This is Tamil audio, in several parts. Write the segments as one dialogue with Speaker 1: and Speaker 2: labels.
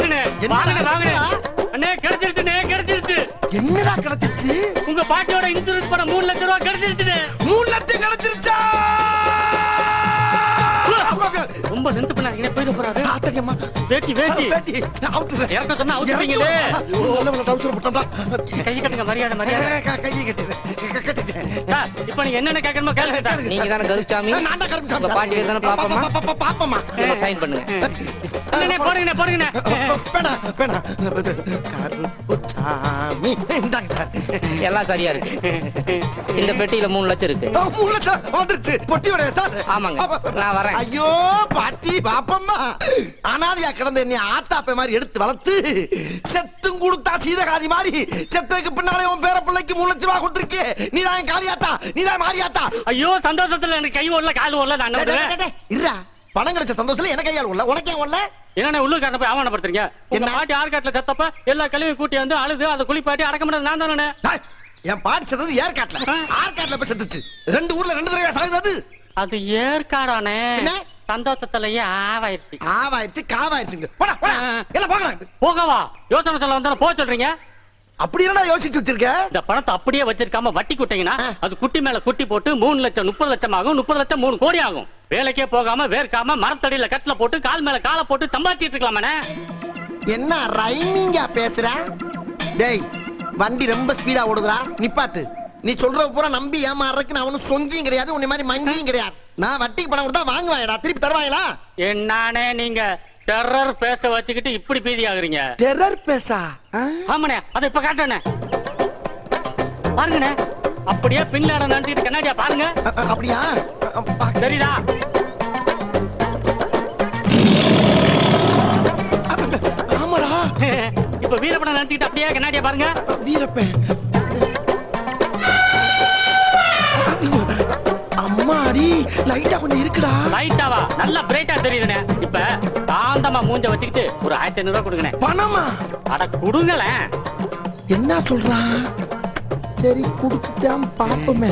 Speaker 1: வாங்கண்ணே வாங்கண்ணே அண்ணே கிடைச்சிருச்சு
Speaker 2: என்னடா கிடைச்சிருச்சு?
Speaker 1: உங்க பாட்டியோட இன்சூரன்ஸ் பணம் 3 லட்சம் ரூபாய் கிடைச்சிருச்சு.
Speaker 2: 3 லட்சம் கிடைச்சிருச்சா?
Speaker 1: ரொம்ப நின்று பண்ணாதீங்க, போயிட போறாரு.
Speaker 2: ஆத்தரியம்மா
Speaker 1: வேட்டி
Speaker 2: அவுத்துற
Speaker 1: இறக்க சொன்னா அவுத்துறீங்களே.
Speaker 2: நல்ல டவுசர் போட்டா
Speaker 1: கை கட்டுங்க, மரியாதை
Speaker 2: கையை கட்டிட்டேன்.
Speaker 1: இப்ப நீங்க என்னென்ன கேட்கணுமோ கேளுங்க.
Speaker 3: நீங்க தானே கருச்சாமி?
Speaker 2: நான் தான் கருப்பு
Speaker 3: உங்க பாட்டி தானே
Speaker 2: பாப்பமா
Speaker 3: சைன் பண்ணுங்க.
Speaker 1: போடுங்க
Speaker 2: பேனா கருப்புச்சாமி இந்தாங்க சார்.
Speaker 3: எல்லாம் சரியா இருக்கு. இந்த பெட்டியில 3 லட்சம் இருக்கு.
Speaker 2: 3 லட்சம் வந்துருச்சு. பொட்டியோட சார்.
Speaker 3: ஆமாங்க, நான் வரேன்.
Speaker 2: ஐயோ பாட்டி பாப்பம்மா, அனாதையா கிடந்த என்னை ஆத்தாப்ப மாதிரி எடுத்து வளர்த்து செத்தும் கொடுத்தா சீதகாதி மாதிரி செத்துக்கு பின்னாலே உன் பேர பிள்ளைக்கு 3 லட்சம் ரூபாய் கொடுத்துருக்கே. நீதான் காளியாத்தா, நீதான் மாரியாத்தா.
Speaker 1: ஐயோ சந்தோஷத்துல எனக்கு கை ஓடல கால் ஓடல. நான்
Speaker 2: இருடா, பணம் கிடைச்ச சந்தோஷத்துல எனக்கு கையால் ஓடல, உனக்கே ஓடல.
Speaker 1: என்ன உள்ளூர்காரனை போய் அவமானப்படுத்துறீங்க? உங்க பாட்டி ஆற்காட்டுல செத்தப்ப எல்லா கழிவையும் கூட்டி வந்து அழுது அதை குளிப்பாட்டி அடக்க முடியாது நான் தானே.
Speaker 2: என் பாட்டி செத்தது ஏற்காட்டுல, ஆற்காட்டுல போய் செத்துச்சு. 2 ஊர்ல 2 தடவை சாகுது.
Speaker 1: அது ஏற்காடானே. சந்தோஷத்துலயே
Speaker 2: ஆவாயிருச்சு காவாயிருச்சுங்க. போடா எல்லாம் போகலாம்.
Speaker 1: போகவா? யோசனை சொல்ல வந்தா போ சொல்றீங்க.
Speaker 2: அப்படி என்னடா யோசிச்சு வச்சிருக்க?
Speaker 1: இந்த பணத்தை அப்படியே வச்சிருக்காம வட்டி குட்டிங்கன்னா அது குட்டி மேல குட்டி போட்டு 3 லட்சம் 30 லட்சம் ஆகும். 30 லட்சம் 3 கோடி ஆகும். வேலைக்கே போகாம வேர்க்காம மரத்தடியில கட்டில போட்டு கால் மேல காலை போட்டு சம்பாதிச்சிட்டு இருக்கலாமே.
Speaker 2: என்ன ரைமிங்கா பேசுற? டேய், வண்டி ரொம்ப ஸ்பீடா ஓடுதுடா, நிப்பாட்டு. நீ சொல்ற பூரா நம்பி ஏமாறதுக்கு நான் ஒன்னும் சொங்கியும் கிடையாது, உன்னை மாதிரி மங்கியும் கிடையாது. நான் வட்டிக்கு பணம் கொடுத்தா வாங்குவாயடா, திருப்பி தருவாங்களா?
Speaker 1: என்னானே நீங்க டெரர் பேச வச்சுக்கிட்டு இப்படி பீதி ஆகுறீங்க?
Speaker 2: டெரர் பேசா?
Speaker 1: ஆமாண்ணே, அதை இப்ப காட்டுறேன் பாருங்கண்ணே. அப்படியே பின்லாட நினைச்சிட்டு கண்ணாடியா பாருங்க.
Speaker 2: அப்படியா?
Speaker 1: தெரியுதா?
Speaker 2: ஆமாடா.
Speaker 1: இப்ப வீரப்படம் நினைச்சிட்டு அப்படியே கண்ணாடியா பாருங்க.
Speaker 2: வீரப்பன் அம்மாடி, லைட்டா கொஞ்சம் இருக்குடா.
Speaker 1: லைட்டாவா? நல்லா பிரைட்டா தெரியுதுண்ணே. இப்ப காந்தமா மூஞ்ச வச்சுக்கிட்டு ஒரு 1500 ரூபாய் கொடுங்கண்ணே.
Speaker 2: பணமா?
Speaker 1: அட கொடுங்களேன்.
Speaker 2: என்ன சொல்றான்? சரி குடுத்துட்டான் பாப்போமே.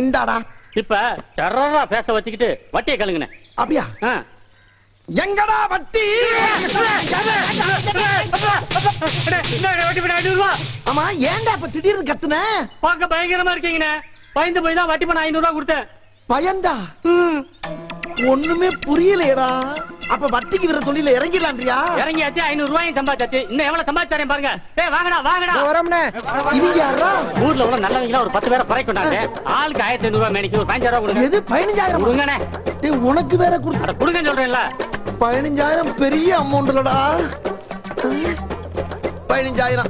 Speaker 2: இந்தாடா.
Speaker 1: இப்ப டெரரா பேச வச்சுக்கிட்டு வட்டியை கழுங்குண்ணே.
Speaker 2: அப்படியா? எங்கடா வட்டி? ஆமா, ஏன்டா இப்ப திடீர்னு கத்துன?
Speaker 1: பார்க்க பயங்கரமா இருக்கீங்கண்ணே. பயந்து போய் தான் வட்டி பண்ண 500 ரூபாய் கொடுத்தேன்.
Speaker 2: பயந்தா? ஒண்ணுமே புரியலையடா. அப்ப வட்டிக்கு விர தொழில இறங்கிடலான்றியா?
Speaker 1: இறங்கியாச்சு, 500 ரூபாயும் சம்பாதிச்சாச்சு. இன்னும் எவ்வளவு சம்பாதிச்சாரேன் பாருங்க. டேய் வாங்கடா.
Speaker 2: இவங்க யாரா?
Speaker 1: ஊர்ல உள்ள நல்லவங்களா ஒரு 10 பேரை குறை கொண்டாங்க. ஆளுக்கு 1500 ரூபாய் மேனிக்கு ஒரு 5000 ரூபாய் கொடுங்க.
Speaker 2: எது 15000?
Speaker 1: கொடுங்கண்ணே.
Speaker 2: டேய், உனக்கு வேற
Speaker 1: அட கொடுங்கன்னு சொல்றேன்ல.
Speaker 2: 15000 பெரிய அமௌண்ட் இல்லடா. 15000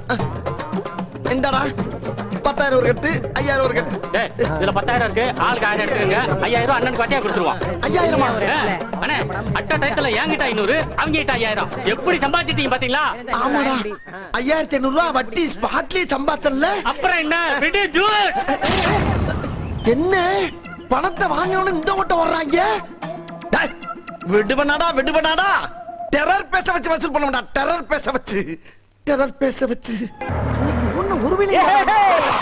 Speaker 2: இந்தாடா. 10000 ஒரு கட்டு, 5000 ஒரு கட்டு.
Speaker 1: டேய், இதுல 10000 இருக்கு. ஆளுக்கு 1000 எடுத்துக்கங்க. 5000 அண்ணனுக்கு வட்டியா கொடுத்துருவான்.
Speaker 2: 5000?
Speaker 1: அண்ணே, அட்ட டயத்துல என்கிட்ட 500, அவங்க கிட்ட 5000. எப்படி சம்பாதிச்சிட்டீங்க பாத்தீங்களா?
Speaker 2: ஆமாடா. 5500 ரூபாய் வட்டி ஸ்பாட்லயே சம்பாதிச்சல்ல.
Speaker 1: அப்புறம் என்ன? விடு ஜூட்.
Speaker 2: என்ன பணத்தை வாங்கணும்னு இந்த ஓட்ட வர்றாங்க? டேய், விடுவனாடா. டெரர் பேச வச்சு வசூல் பண்ண மாட்டா. டெரர் பேச வச்சு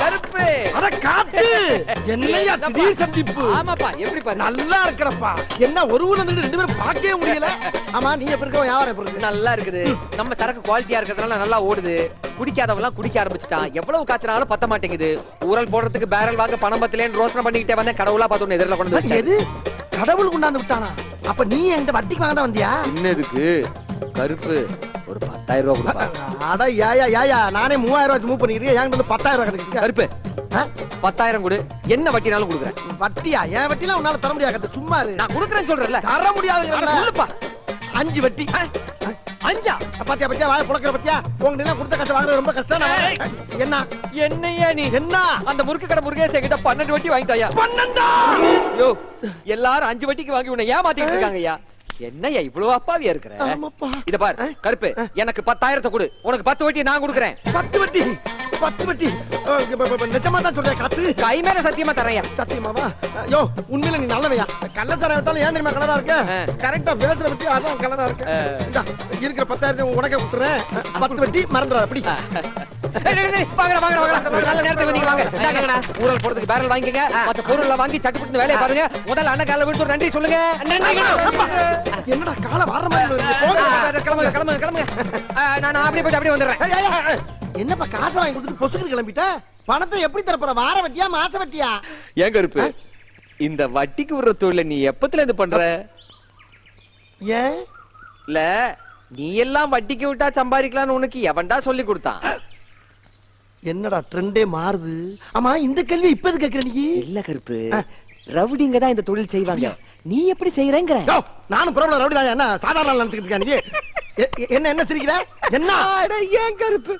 Speaker 4: கருப்பு.
Speaker 2: அட காத்து. என்னையா திடீர் சந்திப்பு?
Speaker 4: ஆமாப்பா, எப்படி பாரு?
Speaker 2: நல்லா இருக்கறப்பா. என்ன ஒரு ஊர்ல இருந்து 2 பேரும் பார்க்கவே முடியல. ஆமா, நீ எப்படி இருக்க? வியாபாரம் எப்படி இருக்கு?
Speaker 4: நல்லா இருக்குது. நம்ம சரக்கு குவாலிட்டியா இருக்கிறதுனால நல்லா ஓடுது. குடிக்காதவெல்லாம் குடிக்க ஆரம்பிச்சுட்டான். எவ்வளவு காய்ச்சனாலும் பத்த மாட்டேங்குது. ஊரல் போடுறதுக்கு பேரல் வாங்க பணம் பத்தலேன்னு ரோசனை பண்ணிக்கிட்டே வந்தேன். கடவுளா பார்த்து எதிரில கொண்டு வந்து.
Speaker 2: எது? கடவுள் கொண்டாந்து விட்டானா? அப்ப நீ என்கிட்ட வட்டிக்கு வாங்க தான் வந்தியா?
Speaker 4: என்னதுக்கு கருப்பு? ஒரு 10000 ரூபாய் கொடுப்பா.
Speaker 2: அட யாயா, நானே 3000 ரூபாய் மூவ் பண்ணிக்கிறேன். என்கிட்ட வந்து 10000 ரூபாய் கிடைக்குது.
Speaker 4: கருப்பு 10000 கொடு, என்ன வட்டினாலும் கொடுக்குறேன்.
Speaker 2: வட்டியா? என் வட்டிலாம் உன்னால தர முடியாது. சும்மா இரு.
Speaker 4: நான் கொடுக்குறேன்னு சொல்றேன்ல.
Speaker 2: தர முடியாதுங்கறல.
Speaker 4: சொல்லுப்பா.
Speaker 2: 5 வட்டி. 5? பாத்தியா வாய புளக்குற பாத்தியா? உங்க எல்லாம் கொடுத்த கட்ட வாங்குறது ரொம்ப கஷ்டம்.
Speaker 4: என்னையா நீ?
Speaker 2: என்ன
Speaker 4: அந்த முறுக்கு கடை முருகேச கிட்ட 12 வட்டி வாங்கிட்டாயா?
Speaker 2: 12?
Speaker 4: யோ, எல்லாரும் 5 வட்டிக்கு வாங்கி உன்னை ஏமாத்திட்டு இருக்காங்கய்யா. என்னையா இவ்வளவு அப்பாவியா இருக்கிற?
Speaker 2: ஆமாப்பா.
Speaker 4: இத பாரு கருப்பு, எனக்கு 10000 கொடு, உனக்கு 10 வட்டி நான் கொடுக்குறேன்.
Speaker 2: 10 வட்டி? நிஜமா தான் சொல்றேன் காத்து.
Speaker 4: கை மேல சத்தியமா தரையா?
Speaker 2: சத்தியமாவா? யோ, உண்மையில நீ நல்லவையா? கள்ளச்சாரம் விட்டாலும் ஏன் தெரியுமா கலரா இருக்க? கரெக்டா பேசுற பத்தி அதான் கலரா இருக்கு. இருக்கிற 10000 உனக்கே கொடுத்துறேன். 10 வட்டி மறந்துடாத. அப்படி
Speaker 4: வாங்கடா. நல்ல நேரத்துக்கு வந்தீங்க, வாங்க. ஊரல் போறதுக்கு பேரல் வாங்கிக்கங்க. மத்த பொருள்ல வாங்கி சட்டுப்பட்டு வேலையை பாருங்க. முதல்ல அண்ணன் கால விட்டு நன்றி சொல்லுங்க.
Speaker 2: என்னடா கால வர்ற மாதிரி
Speaker 4: கிளம்புங்க கிளம்புங்க நான் அப்படியே போயிட்டு அப்படியே வந்துடுறேன்.
Speaker 2: ஏய், ஏய், ஏய், என்னப்பா காசை வாங்கி கொடுத்துட்டு பொசுக்கு கிளம்பிட்ட? பணத்தை எப்படி தரப்போற? வார வட்டியா மாச வட்டியா?
Speaker 4: ஏன் கருப்பு இந்த வட்டிக்கு விடுற தொழில நீ எப்பத்துல இருந்து பண்ற?
Speaker 2: ஏன்
Speaker 4: இல்ல நீ எல்லாம் வட்டிக்கு விட்டா சம்பாதிக்கலாம்னு உனக்கு எவன்டா சொல்லி கொடுத்தான்?
Speaker 2: என்னடா ட்ரெண்டே மாறுது. ஆமா இந்த கேள்வி இப்ப எது கேக்குற நீ?
Speaker 4: இல்ல கருப்பு, ரவுடிங்க தான் இந்த தொழில் செய்வாங்க, நீ எப்படி செய்யறேங்கிற?
Speaker 2: யோ, நானும் பிரபல ரவுடி தான். என்ன சாதாரண ஆள் நினைச்சிட்டு இருக்க நீ? என்ன என்ன சிரிக்கிற? என்ன
Speaker 4: அட ஏன் கருப்பு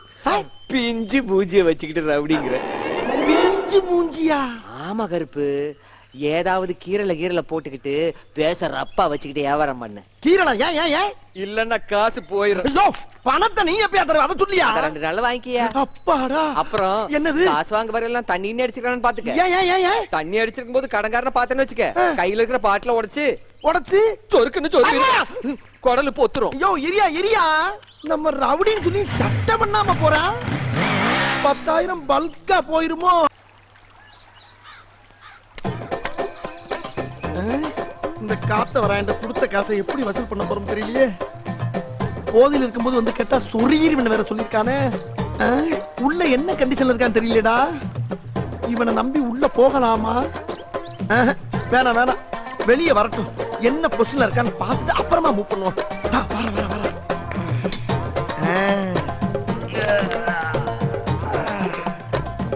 Speaker 4: பிஞ்சு பூஜ்ஜிய வச்சுக்கிட்டு ரவுடிங்கிற?
Speaker 2: பிஞ்சு மூஞ்சியா?
Speaker 4: ஆமா கருப்பு, ஏதாவது கீரல போட்டுக்கிட்டு பேச ரப்பா வச்சுக்கிட்டு வியாபாரம் பண்ணு.
Speaker 2: கீரலா? ஏன் ஏன் ஏன்?
Speaker 4: இல்லன்னா காசு போயிரும்.
Speaker 2: ஐயோ, பணத்தை நீ எப்பயா தருவ? அத சொல்லியா?
Speaker 4: 2 நாள் வாங்கிக்கியா.
Speaker 2: அப்பாடா.
Speaker 4: அப்புறம்
Speaker 2: என்னது?
Speaker 4: காசு வாங்க வரலாம் தண்ணி அடிச்சிருக்கான்னு பாத்துக்க.
Speaker 2: ஏன் ஏன் ஏன் ஏன்?
Speaker 4: தண்ணி அடிச்சிருக்கும் போது கடன்காரனை பாத்தேன்னு வச்சுக்க, கையில இருக்கிற பாட்டில உடைச்சு
Speaker 2: உடைச்சு
Speaker 4: சொருக்குன்னு சொருக்கு குடலு பொத்துரும்.
Speaker 2: ஐயோ இரியா இரியா, நம்ம ரவுடின்னு சொல்லி சட்டம் பண்ணாம போறா. 10,000 பல்கா போயிருமோ? இந்த காத்த வராண்ட கொடுத்த காசை எப்படி வசூல் பண்ண போறோம் தெரியலையே. போதையில் இருக்கும்போது வந்து கேட்டா சொரீரிவன் வேற சொல்லிருக்கானே. உள்ள என்ன கண்டிஷன்ல இருக்கான்னு தெரியலடா. இவனை நம்பி உள்ள போகலாமா? வேணாம் வேணாம், வெளியே வரட்டும், என்ன பொசிஷன்ல இருக்கான்னு பார்த்துட்டு அப்புறமா மூவ் பண்ணுவோம். வர வர வர.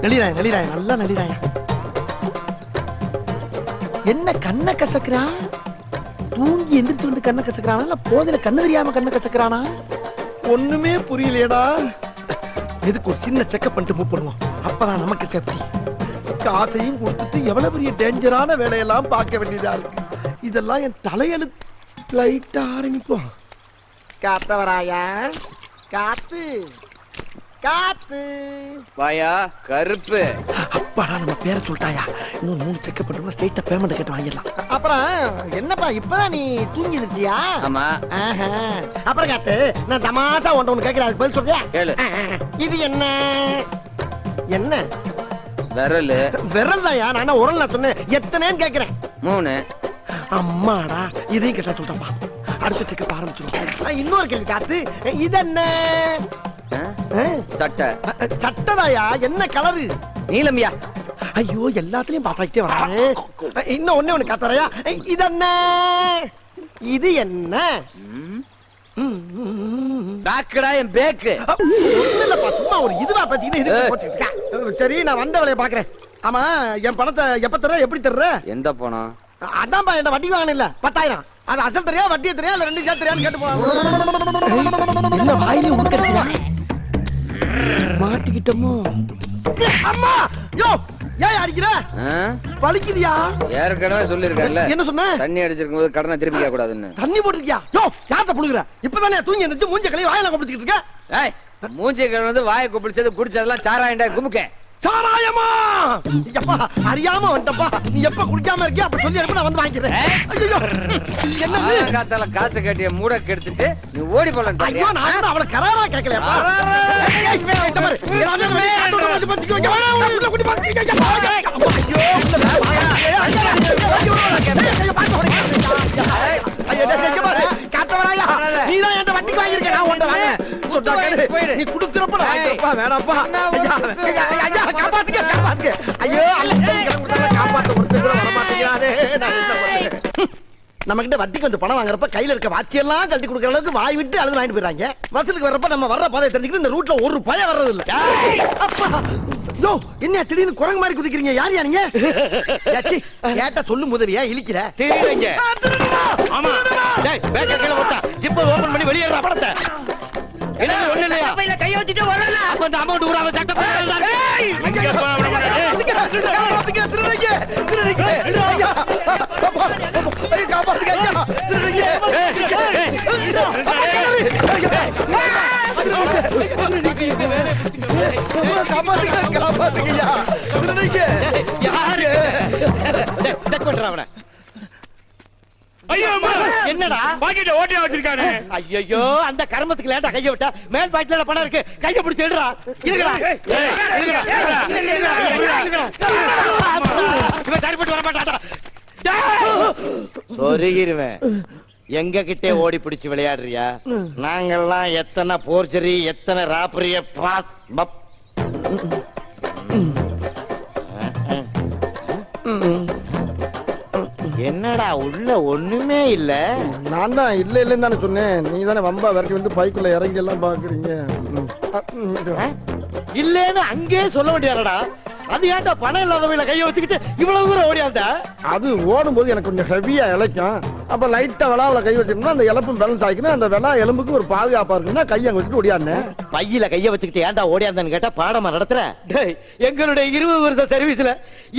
Speaker 2: நளிராய நளிராய, நல்லா நளிராய. என்ன கண்ண கசக்குறா? தூங்கி எந்திரிச்சு வந்து கண்ண கசக்குறானா, இல்ல போதையில கண்ணு தெரியாம கண்ண கசக்குறானா? ஒண்ணுமே புரியலையடா. எதுக்கு ஒரு சின்ன செக்அப் பண்ணிட்டு மூவ் பண்ணுவோம், அப்பதான் நமக்கு சேஃப்டி. காசையும் கொடுத்துட்டு எவ்வளவு பெரிய டேஞ்சரான வேலையெல்லாம் பார்க்க வேண்டியதா இருக்கு. இதெல்லாம் என் தலையெழுத்து. லைட்டா ஆரம்பிப்போம். காத்தவராயா, காத்து காத்து
Speaker 4: வாயா கருப்பு.
Speaker 2: அப்பாடா, நம்ம பேரை சொல்லிட்டாயா? இன்னும் 3 செக்அப் பண்ணிட்டு ஸ்ட்ரைட்டா பேமெண்ட் கேட்டு வாங்கிடலாம். அப்புறம் என்னப்பா இப்பதான் நீ தூங்கி இருந்தியா?
Speaker 4: ஆமா.
Speaker 2: அப்புறம் காத்து, நான் தமாஷா ஒன்று கேட்கிறேன், அதுக்கு பதில் சொல்றியா?
Speaker 4: கேளு.
Speaker 2: இது என்ன என்ன?
Speaker 4: விரல்.
Speaker 2: விரல் தாயா? நான் உரல் நான் சொன்னேன், எத்தனைன்னு கேட்கிறேன்.
Speaker 4: 3.
Speaker 2: அம்மாடா, இதையும் கேட்டா சொல்றப்பா. அடுத்த செக்அப் ஆரம்பிச்சிடும். இன்னொரு கேள்வி காத்து, இது என்ன?
Speaker 4: சட்டை.
Speaker 2: சட்டதாயா? என்ன கலரு?
Speaker 4: நீலமியா.
Speaker 2: ஐயோ, எல்லாத்துலயும் பாஸ் ஆகிட்டே வரானே. இன்னும் ஒண்ணு காத்தறையா, இது என்ன? இது என்ன?
Speaker 4: பேக்குடா, என் பேக்கு.
Speaker 2: இல்லப்பா, சும்மா ஒரு இதுவா பேசிக்கிட்டு இது போச்சுட்டு இருக்க. சரி, நான் வந்த வேலையை பாக்குறேன். ஆமா, என் பணத்தை எப்ப தர்ற, எப்படி தர்ற?
Speaker 4: எந்த பணம்?
Speaker 2: அதான்பா, என்ன வட்டி வாங்கணும் இல்ல 10,000. அது அசல் தெரியா, வட்டியை தெரியா, இல்ல 2 சேர்த்து தெரியான்னு கேட்டு போலாம். என்ன வாயிலே உட்கட்டியா? மாட்டிக்கிட்டோமோ? அம்மா, யோ ஏன் அடிக்கிற? வலிக்குதியா?
Speaker 4: ஏற்கனவே சொல்லிருக்கேன்ல.
Speaker 2: என்ன சொன்ன?
Speaker 4: தண்ணி அடிச்சிருக்கும் போது கடனை திருப்பி கேட்க கூடாதுன்னு.
Speaker 2: தண்ணி போட்டுருக்கியா? யோ, யார்ட்ட புடுங்குற? இப்பதானே தூங்கி எந்திரிச்சு மூஞ்ச கழுவி வாயில கொப்பிடிச்சிட்டு இருக்க.
Speaker 4: ஏய், மூஞ்சி கழுவுனது வாயை கொப்பிடிச்சது குடிச்சதெல்லாம் சாராயண்டா குமுக்க.
Speaker 2: சாராயமா? எப்பா, அறியாம வந்துட்டப்பா. நீ எப்ப குடிக்காம இருக்கியா அப்ப சொல்லி நான் வந்து வாங்கிக்கிறேன். ஐயோ, என்னது?
Speaker 4: காத்தால காசு கட்டிய மூட கெடுத்துட்டு நீ ஓடி போலாம்.
Speaker 2: ஐயோ, நான் அவளை கராரா கேட்கலையாப்பா. நீதான் என்கிட்ட வட்டிக்கு வாங்கியிருக்க, நான் உன்கிட்ட வாங்க. நீ குடுக்கிறப்ப வேணாப்பா. காப்பாத்துக்க காப்பாத்துக்க. ஐயோ, காப்பாத்த ஒருத்தர் கூட வரமாட்டேங்கிறானே. நம்ம கிட்ட வட்டிக்கு கொஞ்சம் பணம் வாங்குறப்ப கையில இருக்க வாட்சியெல்லாம் கழட்டி கொடுக்குற அளவுக்கு வாய் விட்டு அழுது வாங்கிட்டு போயிடுறாங்க. வசூலுக்கு வர்றப்ப நம்ம வர்ற பாதையை தெரிஞ்சுக்கிட்டு இந்த ரூட்ல ஒரு பய வர்றது இல்ல. யோ, என்ன திடீர்னு குரங்கு மாதிரி குதிக்கிறீங்க? யார் யாருங்க? கேட்ட சொல்லு முதலியா இழிக்கிற?
Speaker 1: தெரியுங்க. ஆமா. டேய், பேக்க கீழ போட்டா ஜிப் ஓபன் பண்ணி வெளியேறா பணத்தை. என்ன ஒண்ணு இல்லையா? பையில கை வச்சிட்டு வரல. அப்ப அந்த அமௌண்ட் ஊராவ சட்ட போறாங்க. ஏய்,
Speaker 2: காப்பாத்துங்க ஐயா.
Speaker 1: என்னடா பாக்கெட் ஓட்டியா வச்சிருக்கானே? ஐயோ, அந்த கர்மத்துக்கு லேட்டா கைய விட்டா மேல் பாக்கெட்ல பணம் இருக்கு, கைய பிடிச்சு எடுறா. இருக்குடா. இவன் சரிப்பட்டு வர மாட்டாடா. சொருகிருவேன்.
Speaker 5: எங்க கிட்டே ஓடி பிடிச்சு விளையாடுறியா? நாங்கெல்லாம் எத்தனை போர்ஜரி எத்தனை ராப்பரிய என்னடா உள்ள ஒண்ணுமே இல்ல.
Speaker 2: நான் தான் இல்ல இல்லன்னு தானே சொன்னேன். நீங்க தானே வம்பா வரைக்கும் வந்து பைக்குள்ள இறங்கி எல்லாம் பாக்குறீங்க.
Speaker 5: இல்லன்னு அங்கே சொல்ல வேண்டியடா. அது ஏன்டா பணம் இல்லாதவங்கள கைய வச்சுக்கிட்டு இவ்வளவு தூரம் ஓடியாந்தா?
Speaker 2: அது ஓடும்போது எனக்கு கொஞ்சம் ஹெவியா இழைக்கும். அப்ப லைட்டா விளாவில கை வச்சிருந்தா அந்த இழப்பும் பேலன்ஸ் ஆகிக்கணும். அந்த விளா எலும்புக்கு ஒரு பாதுகாப்பா இருக்குன்னா கையை வச்சுட்டு ஓடியாந்தேன்.
Speaker 5: பையில கைய வச்சுக்கிட்டு ஏன்டா ஓடியாந்தான்னு கேட்டா பாடமா நடத்துற. எங்களுடைய 20 வருஷ சர்வீஸ்ல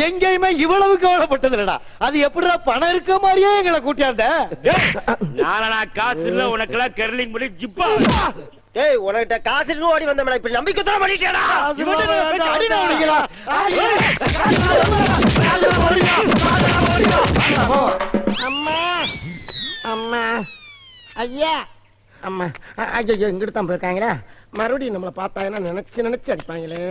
Speaker 5: எங்கேயுமே இவ்வளவு கவலைப்பட்டது இல்லடா. அது எப்படிடா பணம் இருக்க மாதிரியே எங்களை கூட்டியாந்த?
Speaker 6: நானா காசு இல்ல உனக்கெல்லாம் கெர்லிங் பண்ணி ஜிப்பா.
Speaker 5: ஏய் உனக்கிட்ட காசு இருந்து ஓடி வந்தேன். இப்ப நம்பிக்கை தர பண்ணிட்டேடா.
Speaker 2: அம்மா அம்மா ஐயா அம்மா ஐயோ இங்கிட்டு தான் போயிருக்காங்களா? மறுபடியும் நம்மளை பார்த்தாங்கன்னா நினைச்சு நினைச்சு அடிப்பாங்களே.